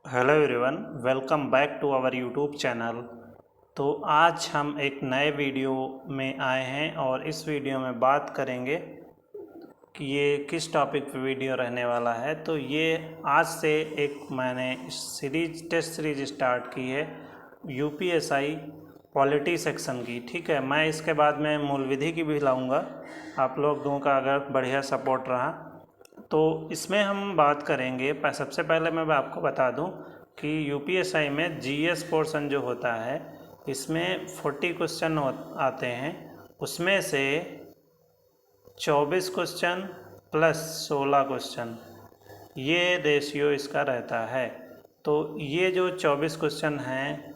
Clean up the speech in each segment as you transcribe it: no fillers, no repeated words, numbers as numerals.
Hello everyone, welcome back to our YouTube channel. तो आज हम एक नए वीडियो में आए हैं और इस वीडियो में बात करेंगे कि ये किस टॉपिक पे वीडियो रहने वाला है। तो ये आज से एक मैंने टेस्ट सीरीज स्टार्ट की है यूपीएसआई पॉलिटी सेक्शन की। ठीक है, मैं इसके बाद में मूल विधि की भी लाऊंगा। आप लोगों का अगर बढ़िया सपोर्ट रहा तो इसमें हम बात करेंगे। सबसे पहले मैं आपको बता दूं कि यूपीएसआई में जीएस पोर्शन जो होता है इसमें 40 क्वेश्चन आते हैं। उसमें से 24 क्वेश्चन प्लस 16 क्वेश्चन, ये रेशियो इसका रहता है। तो ये जो 24 क्वेश्चन हैं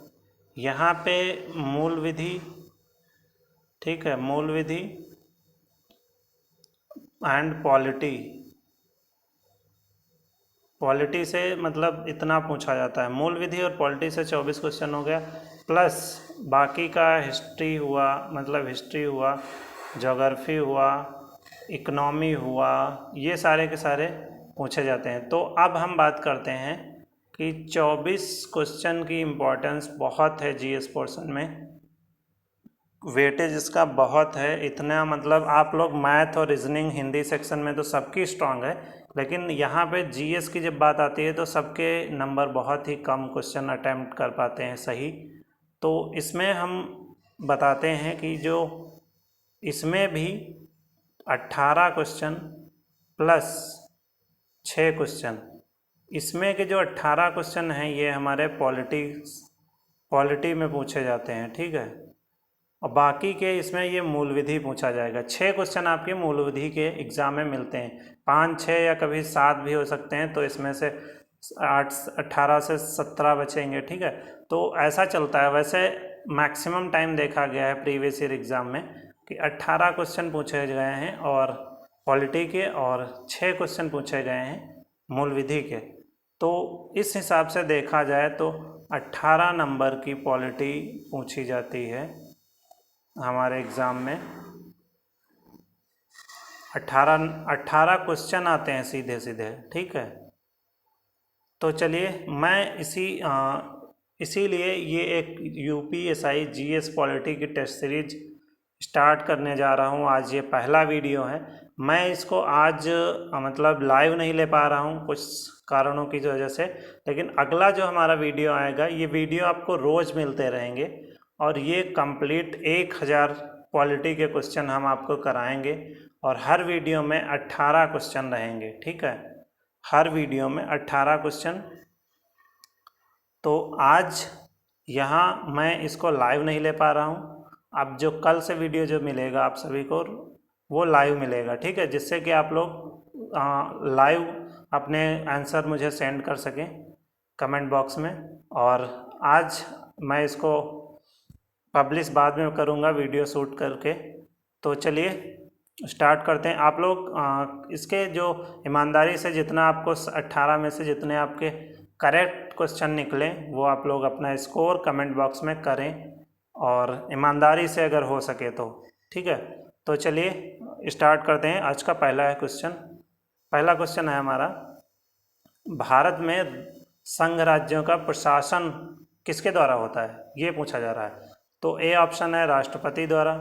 यहाँ पे मूल विधि, ठीक है, मूल विधि एंड पॉलिटी से मतलब इतना पूछा जाता है। मूल विधि और पॉलिटी से 24 क्वेश्चन हो गया, प्लस बाकी का हिस्ट्री हुआ, मतलब हिस्ट्री हुआ, ज्योग्राफी हुआ, इकोनॉमी हुआ, ये सारे के सारे पूछे जाते हैं। तो अब हम बात करते हैं कि 24 क्वेश्चन की इम्पोर्टेंस बहुत है जीएस पोर्शन में, वेटेज इसका बहुत है। इतना मतलब आप लोग मैथ और रीजनिंग हिंदी सेक्शन में तो सबकी स्ट्रांग है, लेकिन यहाँ पे जीएस की जब बात आती है तो सबके नंबर बहुत ही कम क्वेश्चन अटेम्प्ट कर पाते हैं सही। तो इसमें हम बताते हैं कि जो इसमें भी 18 क्वेश्चन प्लस 6 क्वेश्चन, इसमें के जो 18 क्वेश्चन हैं ये हमारे पॉलिटी में पूछे जाते हैं। ठीक है, और बाकी के इसमें ये मूल विधि पूछा जाएगा। 6 क्वेश्चन आपके मूल विधि के एग्ज़ाम में मिलते हैं, 5, 6 या कभी 7 भी हो सकते हैं। तो इसमें से 18 से 17 बचेंगे। ठीक है, तो ऐसा चलता है। वैसे मैक्सिमम टाइम देखा गया है प्रीवियस ईयर एग्ज़ाम में कि 18 क्वेश्चन पूछे गए हैं और पॉलिटी के, और 6 क्वेश्चन पूछे गए हैं मूल विधि के। तो इस हिसाब से देखा जाए तो 18 नंबर की पॉलिटी पूछी जाती है हमारे एग्ज़ाम में। 18 क्वेश्चन आते हैं सीधे सीधे। ठीक है, तो चलिए मैं इसीलिए ये एक यूपीएसआई जीएस पॉलिटी की टेस्ट सीरीज स्टार्ट करने जा रहा हूँ। आज ये पहला वीडियो है। मैं इसको आज मतलब लाइव नहीं ले पा रहा हूँ कुछ कारणों की वजह से, लेकिन अगला जो हमारा वीडियो आएगा, ये वीडियो आपको रोज़ मिलते रहेंगे और ये कंप्लीट 1000 पॉलिटी के क्वेश्चन हम आपको कराएंगे और हर वीडियो में 18 क्वेश्चन रहेंगे। ठीक है, हर वीडियो में 18 क्वेश्चन। तो आज यहाँ मैं इसको लाइव नहीं ले पा रहा हूँ। अब जो कल से वीडियो जो मिलेगा आप सभी को, वो लाइव मिलेगा। ठीक है, जिससे कि आप लोग लाइव अपने आंसर मुझे सेंड कर सकें कमेंट बॉक्स में। और आज मैं इसको पब्लिश बाद में करूँगा वीडियो शूट करके। तो चलिए स्टार्ट करते हैं। आप लोग इसके जो ईमानदारी से जितना आपको 18 में से जितने आपके करेक्ट क्वेश्चन निकले वो आप लोग अपना स्कोर कमेंट बॉक्स में करें, और ईमानदारी से अगर हो सके तो। ठीक है, तो चलिए स्टार्ट करते हैं। आज का पहला क्वेश्चन है हमारा, भारत में संघ राज्यों का प्रशासन किसके द्वारा होता है, ये पूछा जा रहा है। तो ए ऑप्शन है राष्ट्रपति द्वारा,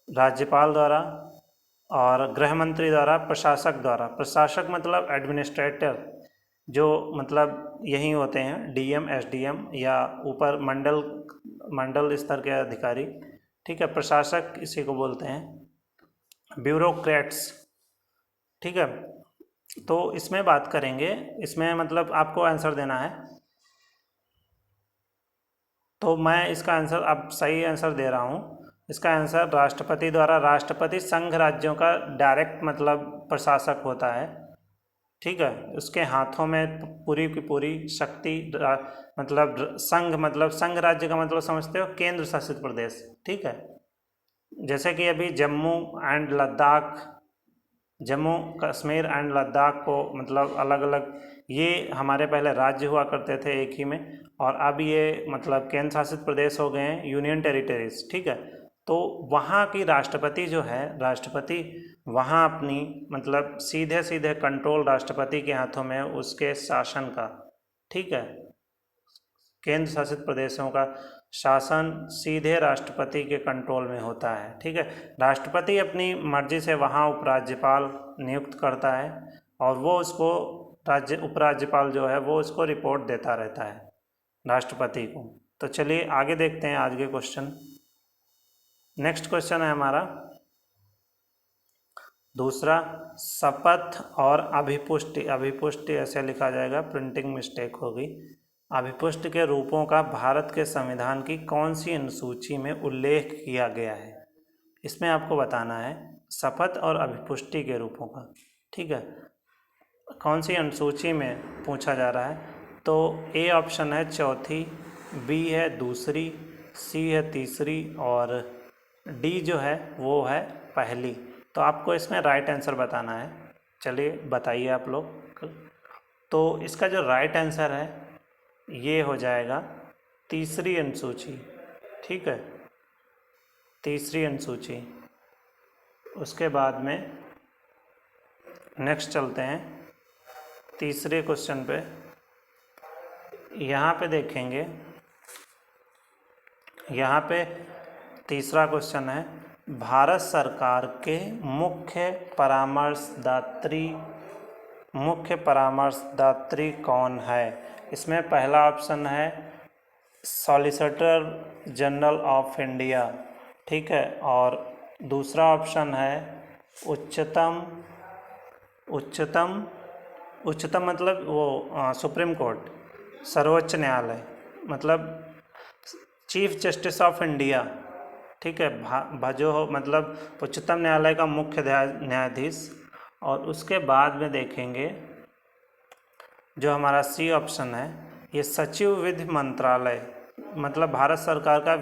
राज्यपाल द्वारा, और गृह मंत्री द्वारा, प्रशासक द्वारा। प्रशासक मतलब एडमिनिस्ट्रेटर, जो मतलब यही होते हैं डीएम, एसडीएम या ऊपर मंडल स्तर के अधिकारी। ठीक है, प्रशासक इसी को बोलते हैं, ब्यूरोक्रेट्स। ठीक है, तो इसमें बात करेंगे। इसमें मतलब आपको आंसर देना है, तो मैं इसका आंसर अब सही आंसर दे रहा हूँ। इसका आंसर राष्ट्रपति द्वारा। राष्ट्रपति संघ राज्यों का डायरेक्ट मतलब प्रशासक होता है। ठीक है, उसके हाथों में पूरी की पूरी शक्ति, मतलब संघ राज्य का मतलब समझते हो, केंद्र शासित प्रदेश। ठीक है, जैसे कि अभी जम्मू कश्मीर एंड लद्दाख को मतलब अलग अलग, ये हमारे पहले राज्य हुआ करते थे एक ही में, और अब ये मतलब केंद्र शासित प्रदेश हो गए हैं, यूनियन टेरिटरीज। ठीक है, तो वहाँ की राष्ट्रपति जो है, राष्ट्रपति वहाँ अपनी मतलब सीधे सीधे कंट्रोल राष्ट्रपति के हाथों में उसके शासन का। ठीक है, केंद्र शासित प्रदेशों का शासन सीधे राष्ट्रपति के कंट्रोल में होता है। ठीक है, राष्ट्रपति अपनी मर्जी से वहाँ उपराज्यपाल नियुक्त करता है और वो उसको उपराज्यपाल जो है वो उसको रिपोर्ट देता रहता है राष्ट्रपति को। तो चलिए आगे देखते हैं आज के क्वेश्चन। नेक्स्ट क्वेश्चन है हमारा दूसरा, शपथ और अभिपुष्टि, अभिपुष्टि ऐसे लिखा जाएगा, प्रिंटिंग मिस्टेक होगी। अभिपुष्टि के रूपों का भारत के संविधान की कौन सी अनुसूची में उल्लेख किया गया है, इसमें आपको बताना है शपथ और अभिपुष्टि के रूपों का। ठीक है, कौन सी अनुसूची में पूछा जा रहा है, तो ए ऑप्शन है चौथी, बी है दूसरी, सी है तीसरी और डी जो है वो है पहली। तो आपको इसमें राइट आंसर बताना है। चलिए बताइए आप लोग। तो इसका जो राइट आंसर है ये हो जाएगा तीसरी अनुसूची। ठीक है, तीसरी अनुसूची। उसके बाद में नेक्स्ट चलते हैं तीसरे क्वेश्चन पे। यहाँ पे देखेंगे, यहाँ पे तीसरा क्वेश्चन है, भारत सरकार के मुख्य परामर्शदात्री कौन है। इसमें पहला ऑप्शन है सॉलिसिटर जनरल ऑफ इंडिया। ठीक है, और दूसरा ऑप्शन है उच्चतम मतलब वो सुप्रीम कोर्ट, सर्वोच्च न्यायालय, मतलब चीफ जस्टिस ऑफ इंडिया। ठीक है, जो मतलब उच्चतम न्यायालय का मुख्य न्यायाधीश। और उसके बाद में देखेंगे जो हमारा सी ऑप्शन है, ये सचिव विधि मंत्रालय, मतलब भारत सरकार का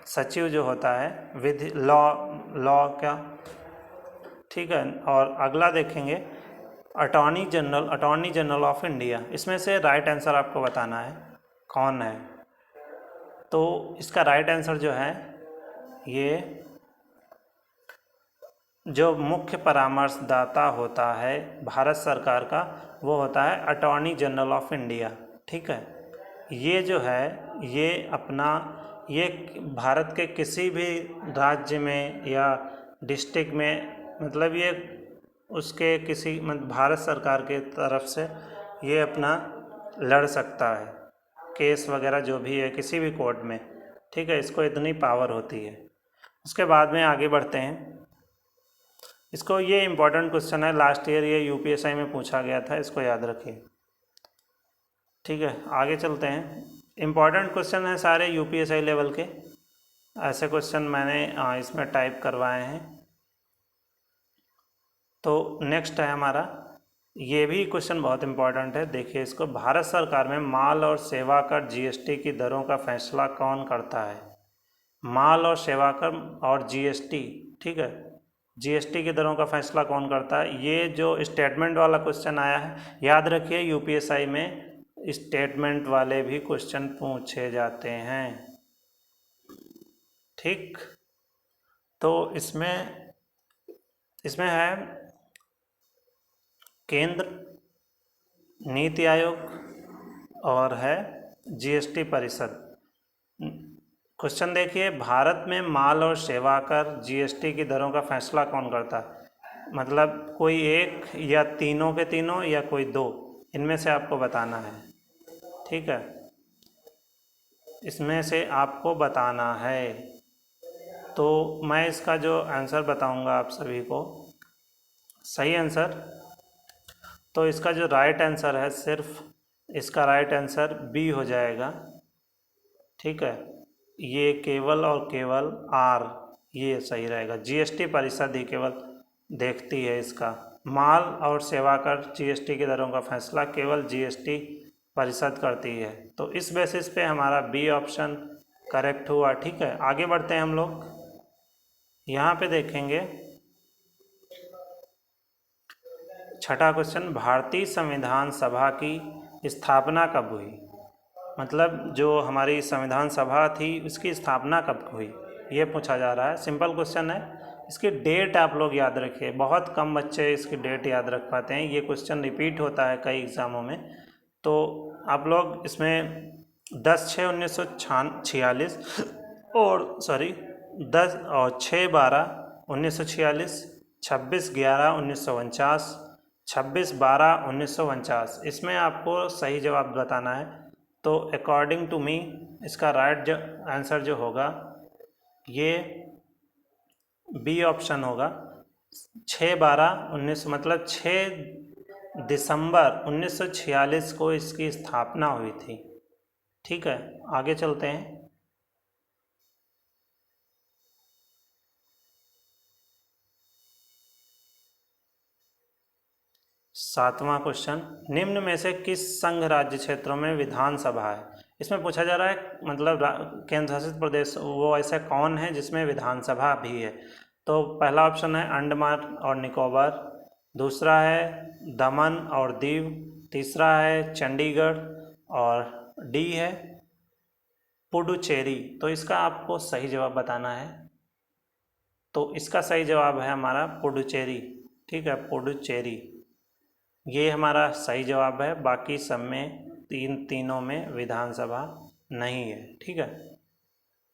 सचिव जो होता है विधि लॉ का। ठीक है, और अगला देखेंगे अटॉर्नी जनरल ऑफ इंडिया। इसमें से राइट आंसर आपको बताना है कौन है। तो इसका राइट आंसर जो है, ये जो मुख्य परामर्शदाता होता है भारत सरकार का वो होता है अटॉर्नी जनरल ऑफ इंडिया। ठीक है, ये जो है ये भारत के किसी भी राज्य में या डिस्ट्रिक्ट में, मतलब ये उसके किसी भारत सरकार के तरफ से ये अपना लड़ सकता है केस वगैरह जो भी है किसी भी कोर्ट में। ठीक है, इसको इतनी पावर होती है। उसके बाद में आगे बढ़ते हैं। इसको ये इम्पोर्टेंट क्वेश्चन है, लास्ट ईयर ये यूपीएसआई में पूछा गया था, इसको याद रखिए। ठीक है, आगे चलते हैं। इम्पोर्टेंट क्वेश्चन है सारे यूपीएसआई लेवल के, ऐसे क्वेश्चन मैंने इसमें टाइप करवाए हैं। तो नेक्स्ट है हमारा, ये भी क्वेश्चन बहुत इम्पोर्टेंट है, देखिए इसको। भारत सरकार में माल और सेवा कर जीएसटी की दरों का फैसला कौन करता है। माल और सेवा कर और जीएसटी, ठीक है, जीएसटी की दरों का फैसला कौन करता है। ये जो स्टेटमेंट वाला क्वेश्चन आया है, याद रखिए यूपीएसआई में स्टेटमेंट वाले भी क्वेश्चन पूछे जाते हैं। ठीक, तो इसमें है केंद्र, नीति आयोग और है जीएसटी परिषद। क्वेश्चन देखिए, भारत में माल और सेवा कर जीएसटी की दरों का फैसला कौन करता है, मतलब कोई एक या तीनों के तीनों या कोई दो, इनमें से आपको बताना है। ठीक है, इसमें से आपको बताना है। तो मैं इसका जो आंसर बताऊंगा आप सभी को, सही आंसर, तो इसका जो राइट आंसर है, सिर्फ इसका राइट आंसर बी हो जाएगा। ठीक है, ये केवल और केवल आर ये सही रहेगा। जीएसटी परिषद ही केवल देखती है इसका, माल और सेवा कर जीएसटी की दरों का फैसला केवल जीएसटी परिषद करती है। तो इस बेसिस पे हमारा बी ऑप्शन करेक्ट हुआ। ठीक है, आगे बढ़ते हैं हम लोग। यहाँ पे देखेंगे छठा क्वेश्चन, भारतीय संविधान सभा की स्थापना कब हुई, मतलब जो हमारी संविधान सभा थी उसकी स्थापना कब हुई, ये पूछा जा रहा है। सिंपल क्वेश्चन है, इसकी डेट आप लोग याद रखिए, बहुत कम बच्चे इसकी डेट याद रख पाते हैं, ये क्वेश्चन रिपीट होता है कई एग्ज़ामों में। तो आप लोग इसमें 10/6/1946 और सॉरी 6/12/1946, 26/11/1949, 26/12/1949। इसमें आपको सही जवाब बताना है। तो अकॉर्डिंग टू मी इसका राइट आंसर जो होगा ये बी ऑप्शन होगा। 6/12/19 मतलब 6 दिसंबर 1946 को इसकी स्थापना हुई थी। ठीक है, आगे चलते हैं। सातवां क्वेश्चन, निम्न में से किस संघ राज्य क्षेत्रों में विधानसभा है? इसमें पूछा जा रहा है मतलब केंद्र शासित प्रदेश वो ऐसा कौन है जिसमें विधानसभा भी है। तो पहला ऑप्शन है अंडमान और निकोबार, दूसरा है दमन और दीव, तीसरा है चंडीगढ़ और डी है पुडुचेरी। तो इसका आपको सही जवाब बताना है। तो इसका सही जवाब है हमारा पुडुचेरी। ठीक है, पुडुचेरी ये हमारा सही जवाब है। बाकी सब में तीनों में विधानसभा नहीं है। ठीक है,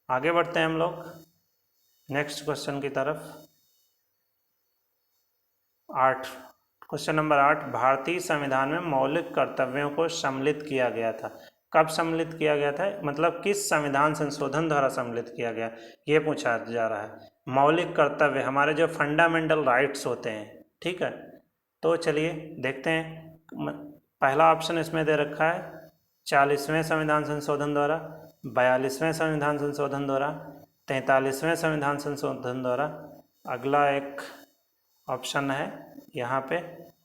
आगे बढ़ते हैं हम लोग नेक्स्ट क्वेश्चन की तरफ। 8, क्वेश्चन नंबर 8, भारतीय संविधान में मौलिक कर्तव्यों को सम्मिलित किया गया था। कब सम्मिलित किया गया था मतलब किस संविधान संशोधन द्वारा सम्मिलित किया गया, ये पूछा जा रहा है। मौलिक कर्तव्य हमारे जो फंडामेंटल राइट्स होते हैं। ठीक है, तो चलिए देखते हैं। पहला ऑप्शन इसमें दे रखा है 40वें संविधान संशोधन द्वारा, 42वें संविधान संशोधन द्वारा, 43वें संविधान संशोधन द्वारा। अगला एक ऑप्शन है यहाँ पे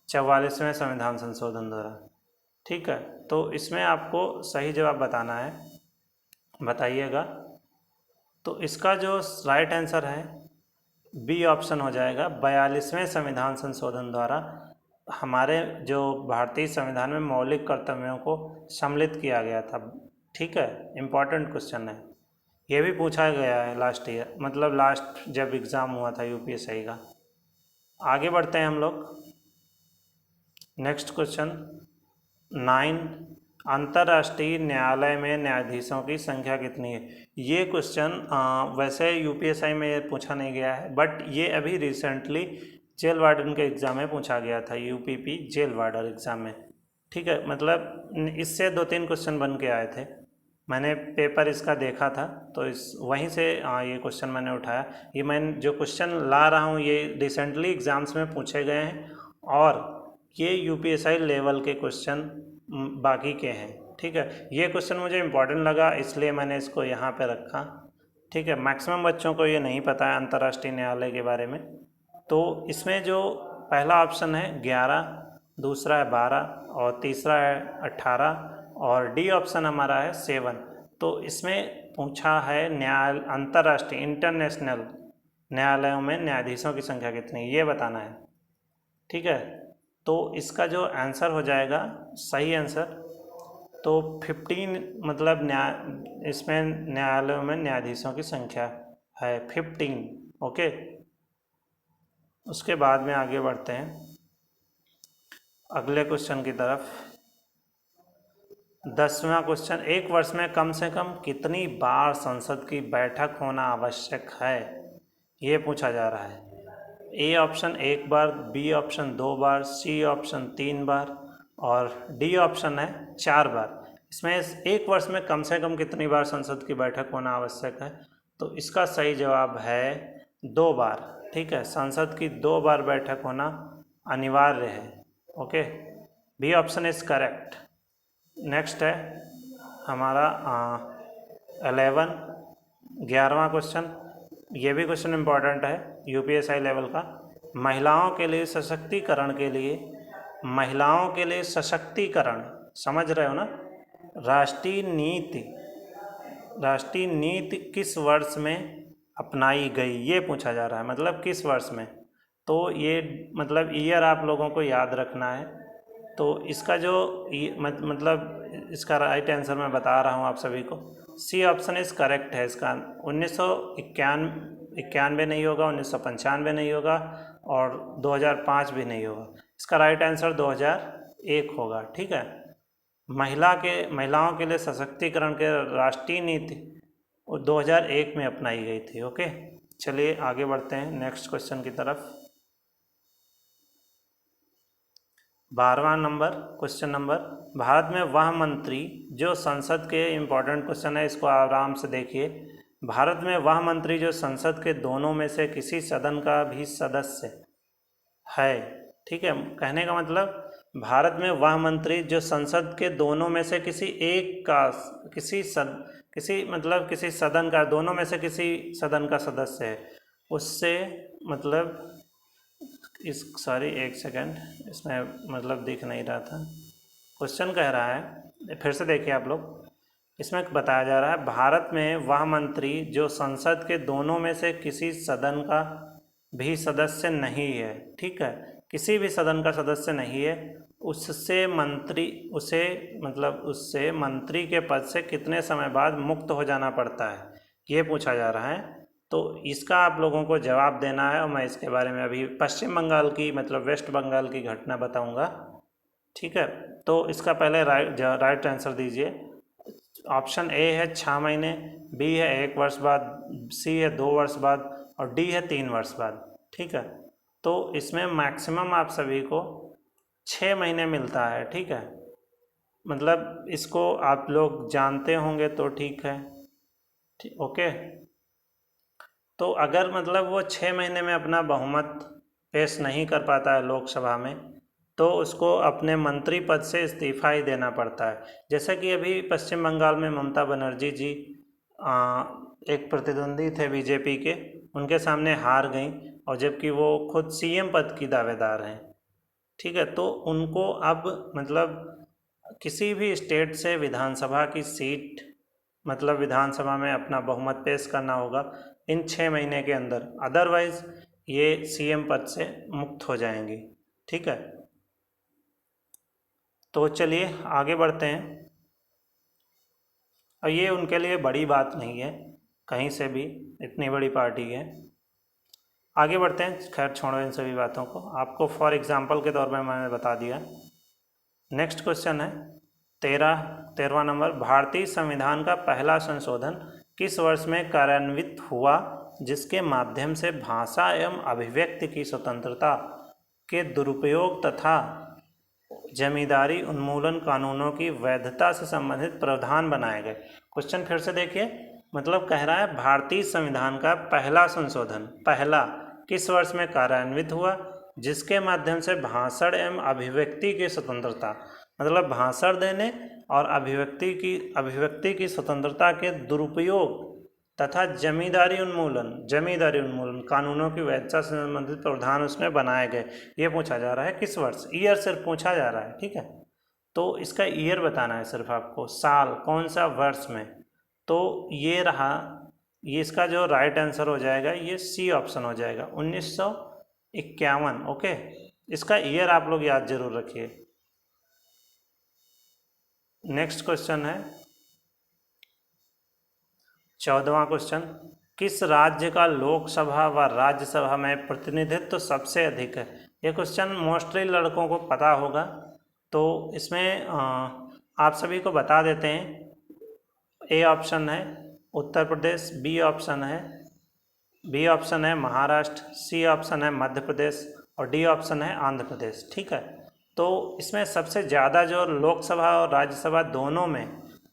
44वें संविधान संशोधन द्वारा। ठीक है, तो इसमें आपको सही जवाब बताना है, बताइएगा। तो इसका जो राइट आंसर है बी ऑप्शन हो जाएगा। 42वें संविधान संशोधन द्वारा हमारे जो भारतीय संविधान में मौलिक कर्तव्यों को सम्मिलित किया गया था। ठीक है, इम्पॉर्टेंट क्वेश्चन है, ये भी पूछा गया है लास्ट ईयर मतलब लास्ट जब एग्ज़ाम हुआ था यूपीएससी का। आगे बढ़ते हैं हम लोग नेक्स्ट क्वेश्चन 9, अंतर्राष्ट्रीय न्यायालय में न्यायाधीशों की संख्या कितनी है? ये क्वेश्चन वैसे यूपीएससी में पूछा नहीं गया है, बट ये अभी रिसेंटली जेल वार्डन के एग्ज़ाम में पूछा गया था, यूपीपी जेल वार्डन एग्ज़ाम में। ठीक है, मतलब इससे 2-3 क्वेश्चन बन के आए थे, मैंने पेपर इसका देखा था तो इस वहीं से ये क्वेश्चन मैंने उठाया। ये मैं जो क्वेश्चन ला रहा हूँ ये रिसेंटली एग्ज़ाम्स में पूछे गए हैं और ये यूपीएससी लेवल के क्वेश्चन बाकी के हैं। ठीक है, ये क्वेश्चन मुझे इम्पोर्टेंट लगा इसलिए मैंने इसको यहाँ पे रखा। ठीक है, मैक्सिमम बच्चों को ये नहीं पता है अंतर्राष्ट्रीय न्यायालय के बारे में। तो इसमें जो पहला ऑप्शन है 11, दूसरा है 12 और तीसरा है 18 और डी ऑप्शन हमारा है 7। तो इसमें पूछा है अंतर्राष्ट्रीय इंटरनेशनल न्यायालयों में न्यायाधीशों की संख्या कितनी, ये बताना है। ठीक है, तो इसका जो आंसर हो जाएगा सही आंसर तो 15 मतलब इसमें न्यायालयों में न्यायाधीशों की संख्या है 15। ओके, उसके बाद में आगे बढ़ते हैं अगले क्वेश्चन की तरफ। 10वां क्वेश्चन, एक वर्ष में कम से कम कितनी बार संसद की बैठक होना आवश्यक है, ये पूछा जा रहा है। ए ऑप्शन 1 बार, बी ऑप्शन 2 बार, सी ऑप्शन 3 बार और डी ऑप्शन है 4 बार। इसमें एक वर्ष में कम से कम कितनी बार संसद की बैठक होना आवश्यक है, तो इसका सही जवाब है 2 बार। ठीक है, संसद की 2 बार बैठक होना अनिवार्य है। Okay, B option is correct. Next है हमारा 11वां क्वेश्चन, ये भी क्वेश्चन इम्पॉर्टेंट है यूपीएससी लेवल का। महिलाओं के लिए सशक्तिकरण के लिए, महिलाओं के लिए सशक्तिकरण समझ रहे हो ना, राष्ट्रीय नीति किस वर्ष में अपनाई गई, ये पूछा जा रहा है। मतलब किस वर्ष में, तो ये मतलब ईयर आप लोगों को याद रखना है। तो इसका जो मतलब इसका राइट आंसर मैं बता रहा हूँ आप सभी को, सी ऑप्शन इज़ करेक्ट है। इसका 1991 नहीं होगा, 1995 नहीं होगा और 2005 भी नहीं होगा। इसका राइट आंसर 2001 होगा। ठीक है, महिलाओं के लिए सशक्तिकरण के राष्ट्रीय नीति 2001 में अपनाई गई थी। ओके, चलिए आगे बढ़ते हैं नेक्स्ट क्वेश्चन की तरफ। 12वां नंबर क्वेश्चन नंबर, भारत में वह मंत्री जो संसद के, इम्पोर्टेंट क्वेश्चन है, इसको आराम से देखिए। भारत में वह मंत्री जो संसद के दोनों में से किसी सदन का भी सदस्य है। ठीक है, कहने का मतलब भारत में वह मंत्री जो संसद के दोनों में से किसी एक का, किसी सदन का, दोनों में से किसी सदन का सदस्य है, उससे मतलब एक सेकंड, इसमें मतलब दिख नहीं रहा था। क्वेश्चन कह रहा है, फिर से देखिए आप लोग, इसमें बताया जा रहा है भारत में वह मंत्री जो संसद के दोनों में से किसी सदन का भी सदस्य नहीं है। ठीक है, किसी भी सदन का सदस्य नहीं है, उससे मंत्री के पद से कितने समय बाद मुक्त हो जाना पड़ता है, ये पूछा जा रहा है। तो इसका आप लोगों को जवाब देना है और मैं इसके बारे में अभी पश्चिम बंगाल की, मतलब वेस्ट बंगाल की घटना बताऊंगा। ठीक है, तो इसका पहले राइट आंसर दीजिए। ऑप्शन ए है 6 महीने, बी है 1 वर्ष बाद, सी है 2 वर्ष बाद और डी है 3 वर्ष बाद। ठीक है, तो इसमें मैक्सिमम आप सभी को 6 महीने मिलता है। ठीक है, मतलब इसको आप लोग जानते होंगे तो ठीक है। ओके, तो अगर मतलब वो 6 महीने में अपना बहुमत पेश नहीं कर पाता है लोकसभा में, तो उसको अपने मंत्री पद से इस्तीफा ही देना पड़ता है। जैसा कि अभी पश्चिम बंगाल में ममता बनर्जी जी एक प्रतिद्वंदी थे बीजेपी के, उनके सामने हार गई, और जबकि वो खुद सीएम पद की दावेदार हैं। ठीक है, तो उनको अब मतलब किसी भी स्टेट से विधानसभा की सीट, मतलब विधानसभा में अपना बहुमत पेश करना होगा इन 6 महीने के अंदर, अदरवाइज ये सीएम पद से मुक्त हो जाएंगी। ठीक है, तो चलिए आगे बढ़ते हैं। और ये उनके लिए बड़ी बात नहीं है, कहीं से भी इतनी बड़ी पार्टी है। आगे बढ़ते हैं, खैर छोड़ो इन सभी बातों को, आपको फॉर एग्जांपल के तौर पे मैंने बता दिया। नेक्स्ट क्वेश्चन है 13वां नंबर, भारतीय संविधान का पहला संशोधन किस वर्ष में कार्यान्वित हुआ जिसके माध्यम से भाषा एवं अभिव्यक्ति की स्वतंत्रता के दुरुपयोग तथा जमींदारी उन्मूलन कानूनों की वैधता से संबंधित प्रावधान बनाए गए। क्वेश्चन फिर से देखिए, मतलब कह रहा है भारतीय संविधान का पहला संशोधन, पहला किस वर्ष में कार्यान्वित हुआ जिसके माध्यम से भाषण एवं अभिव्यक्ति की स्वतंत्रता, मतलब भाषण देने और अभिव्यक्ति की स्वतंत्रता के दुरुपयोग तथा जमींदारी उन्मूलन कानूनों की वैधता से संबंधित प्रावधान उसमें बनाए गए। ये पूछा जा रहा है किस वर्ष, ईयर सिर्फ पूछा जा रहा है। ठीक है, तो इसका ईयर बताना है सिर्फ आपको, साल कौन सा वर्ष में। तो ये रहा, ये इसका जो राइट आंसर हो जाएगा ये सी ऑप्शन हो जाएगा, 1951। ओके, इसका ईयर आप लोग याद जरूर रखिए। नेक्स्ट क्वेश्चन है 14वां क्वेश्चन, किस राज्य का लोकसभा व राज्यसभा में प्रतिनिधित्व सबसे अधिक है। ये क्वेश्चन मोस्टली लड़कों को पता होगा, तो इसमें आप सभी को बता देते हैं। ए ऑप्शन है उत्तर प्रदेश, बी ऑप्शन है महाराष्ट्र, सी ऑप्शन है मध्य प्रदेश और डी ऑप्शन है आंध्र प्रदेश। ठीक है, तो इसमें सबसे ज़्यादा जो लोकसभा और राज्यसभा दोनों में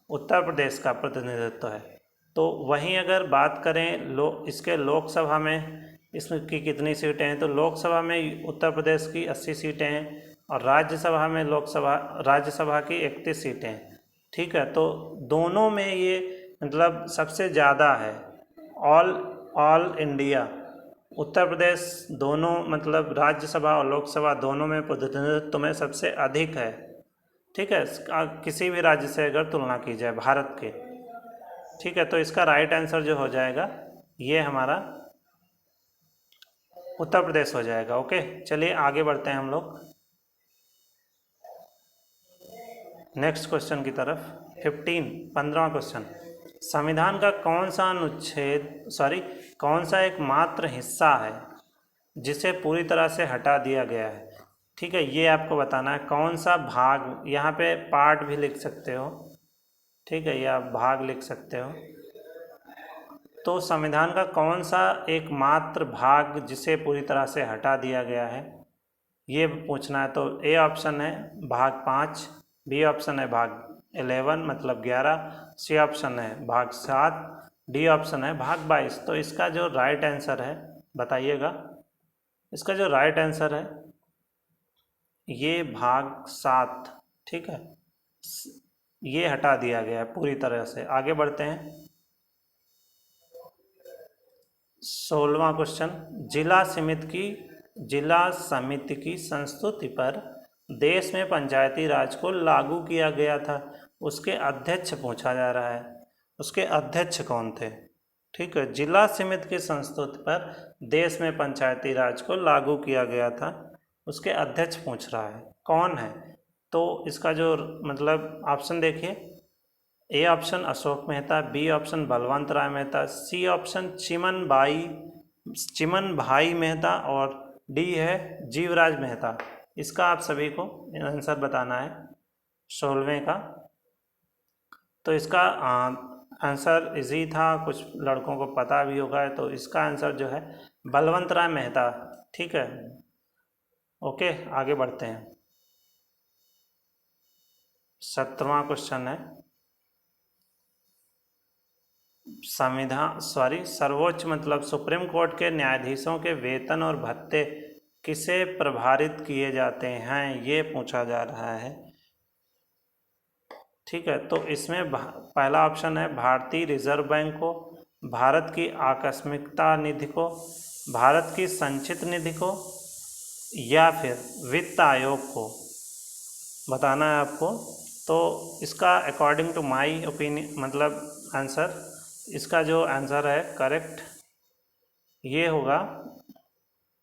उत्तर प्रदेश का प्रतिनिधित्व है। तो वहीं अगर बात करें इसके लोकसभा में इसकी कितनी सीटें हैं, तो लोकसभा में उत्तर प्रदेश की 80 सीटें हैं और राज्यसभा में राज्यसभा की 31 सीटें हैं। ठीक है, तो दोनों में ये मतलब सबसे ज़्यादा है। ऑल इंडिया उत्तर प्रदेश दोनों, मतलब राज्यसभा और लोकसभा दोनों में प्रतिनिधित्व में सबसे अधिक है। ठीक है, किसी भी राज्य से अगर तुलना की जाए भारत के। ठीक है, तो इसका राइट आंसर जो हो जाएगा ये हमारा उत्तर प्रदेश हो जाएगा। ओके, चलिए आगे बढ़ते हैं हम लोग नेक्स्ट क्वेश्चन की तरफ। 15वां क्वेश्चन, संविधान का कौन सा एकमात्र हिस्सा है जिसे पूरी तरह से हटा दिया गया है। ठीक है, ये आपको बताना है कौन सा भाग, यहाँ पे पार्ट भी लिख सकते हो, ठीक है, या भाग लिख सकते हो। तो संविधान का कौन सा एकमात्र भाग जिसे पूरी तरह से हटा दिया गया है, ये पूछना है। तो ए ऑप्शन है भाग 5, बी ऑप्शन है भाग 11 मतलब 11, सी ऑप्शन है भाग 7, डी ऑप्शन है भाग 22। तो इसका जो राइट आंसर है बताइएगा, इसका जो राइट आंसर है ये भाग 7, ठीक है, ये हटा दिया गया है पूरी तरह से। आगे बढ़ते हैं। 16वां क्वेश्चन, जिला समिति की संस्तुति पर देश में पंचायती राज को लागू किया गया था, उसके अध्यक्ष पूछा जा रहा है, उसके अध्यक्ष कौन थे। ठीक है, जिला समिति की संस्तुति पर देश में पंचायती राज को लागू किया गया था, उसके अध्यक्ष पूछ रहा है कौन है। तो इसका जो मतलब ऑप्शन देखिए, A option Ashok Mehta, B option Balwant Rai Mehta, C option Chiman Bhai Mehta और डी है जीवराज मेहता। इसका आप सभी को आंसर बताना है 16वें का। तो इसका आंसर इजी था, कुछ लड़कों को पता भी होगा, तो इसका आंसर जो है बलवंत राय मेहता। ठीक है, ओके, आगे बढ़ते हैं। 17वां क्वेश्चन है, सर्वोच्च मतलब सुप्रीम कोर्ट के न्यायाधीशों के वेतन और भत्ते किसे प्रभावित किए जाते हैं, ये पूछा जा रहा है। ठीक है, तो इसमें पहला ऑप्शन है भारतीय रिजर्व बैंक को, भारत की आकस्मिकता निधि को, भारत की संचित निधि को, या फिर वित्त आयोग को बताना है आपको। तो इसका अकॉर्डिंग टू माय ओपिनियन मतलब आंसर, इसका जो आंसर है करेक्ट ये होगा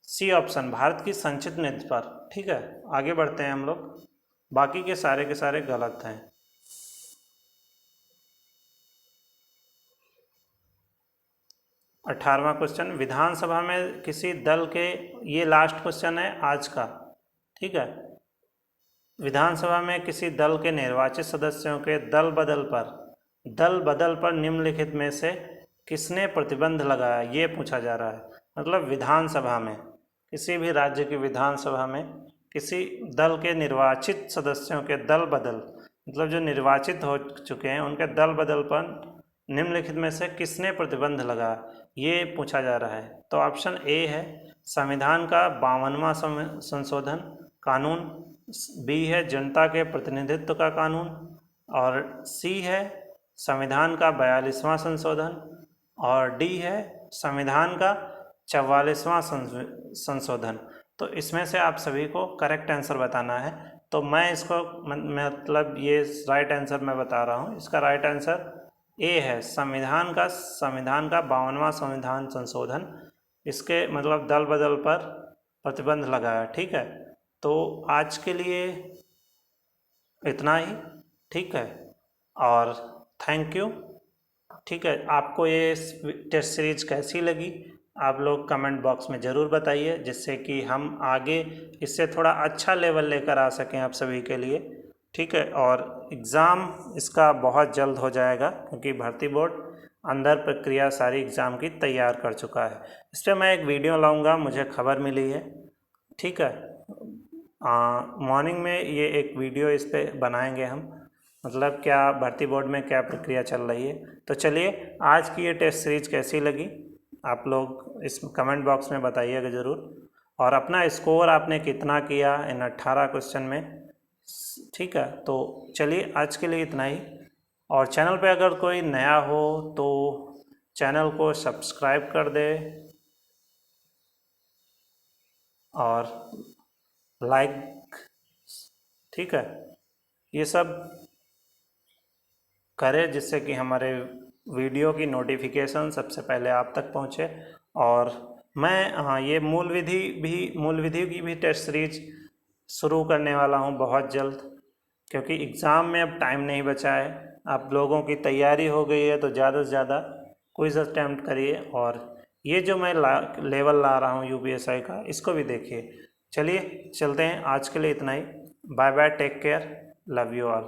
सी ऑप्शन, भारत की संचित निधि पर। ठीक है, आगे बढ़ते हैं हम लोग, बाकी के सारे गलत हैं। 18वां क्वेश्चन, विधानसभा में किसी दल के, ये लास्ट क्वेश्चन है आज का, ठीक है, विधानसभा में किसी दल के निर्वाचित सदस्यों के दल बदल पर निम्नलिखित में से किसने प्रतिबंध लगाया, ये पूछा जा रहा है। मतलब विधानसभा में, किसी भी राज्य की विधानसभा में किसी दल के निर्वाचित सदस्यों के दल बदल मतलब जो निर्वाचित हो चुके हैं उनके दल बदल पर निम्नलिखित में से किसने प्रतिबंध लगाया, ये पूछा जा रहा है। तो ऑप्शन ए है संविधान का 52वां संशोधन कानून, बी है जनता के प्रतिनिधित्व का कानून, और सी है संविधान का 42वां संशोधन, और डी है संविधान का 44वां संशोधन। तो इसमें से आप सभी को करेक्ट आंसर बताना है। तो मैं इसको मतलब ये राइट आंसर मैं बता रहा हूँ, इसका राइट आंसर ए है संविधान का 52वां संविधान संशोधन, इसके मतलब दल बदल पर प्रतिबंध लगाया। ठीक है, तो आज के लिए इतना ही, ठीक है, और थैंक यू। ठीक है, आपको ये टेस्ट सीरीज कैसी लगी आप लोग कमेंट बॉक्स में ज़रूर बताइए, जिससे कि हम आगे इससे थोड़ा अच्छा लेवल लेकर आ सकें आप सभी के लिए। ठीक है, और एग्ज़ाम इसका बहुत जल्द हो जाएगा क्योंकि भर्ती बोर्ड अंदर प्रक्रिया सारी एग्ज़ाम की तैयार कर चुका है। इस पर मैं एक वीडियो लाऊंगा, मुझे खबर मिली है। ठीक है, मॉर्निंग में ये एक वीडियो इस पर बनाएंगे हम, मतलब क्या भर्ती बोर्ड में क्या प्रक्रिया चल रही है। तो चलिए, आज की ये टेस्ट सीरीज कैसी लगी आप लोग इस कमेंट बॉक्स में बताइएगा ज़रूर, और अपना स्कोर आपने कितना किया इन 18 क्वेश्चन में। ठीक है, तो चलिए आज के लिए इतना ही, और चैनल पे अगर कोई नया हो तो चैनल को सब्सक्राइब कर दे और लाइक, ठीक है, ये सब करें जिससे कि हमारे वीडियो की नोटिफिकेशन सबसे पहले आप तक पहुंचे। और मैं ये मूल विधि की भी टेस्ट सीरीज शुरू करने वाला हूं बहुत जल्द, क्योंकि एग्ज़ाम में अब टाइम नहीं बचा है। आप लोगों की तैयारी हो गई है तो ज़्यादा से ज़्यादा क्विज़ अटैम्प्ट करिए, और ये जो मैं लेवल ला रहा हूँ UPSI का, इसको भी देखिए। चलिए चलते हैं, आज के लिए इतना ही। Bye bye, take care, love you all.